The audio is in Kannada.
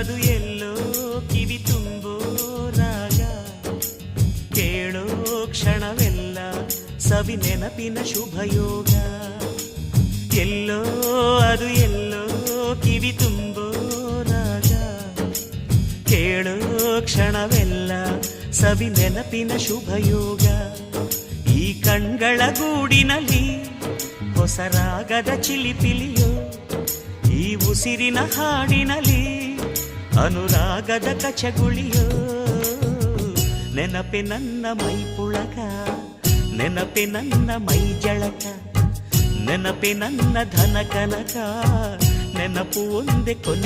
ಅದು ಎಲ್ಲೋ ಕಿವಿ ತುಂಬೋ ರಾಗ, ಕೇಳೋ ಕ್ಷಣವೆಲ್ಲ ಸವಿ ನೆನಪಿನ ಶುಭಯೋಗ. ಎಲ್ಲೋ ಅದು ಎಲ್ಲೋ ಕಿವಿ ತುಂಬೋ ರಾಗ, ಕೇಳೋ ಕ್ಷಣವೆಲ್ಲ ಸವಿ ನೆನಪಿನ ಶುಭಯೋಗ. ಈ ಕಣ್ಗಳ ಗೂಡಿನಲ್ಲಿ ಹೊಸ ರಾಗದ ಚಿಲಿಪಿಲಿಯೋ, ಈ ಉಸಿರಿನ ಹಾಡಿನಲ್ಲಿ ಅನುರಾಗದ ಕಚಗುಳಿಯೋ. ನೆನಪೆ ನನ್ನ ಮೈ ಪುಳಕ, ನೆನಪೆ ನನ್ನ ಮೈ ಜಳಕ, ನೆನಪೆ ನನ್ನ ಧನ ಕನಕ, ನೆನಪು ಒಂದೇ ಕೊನೆ.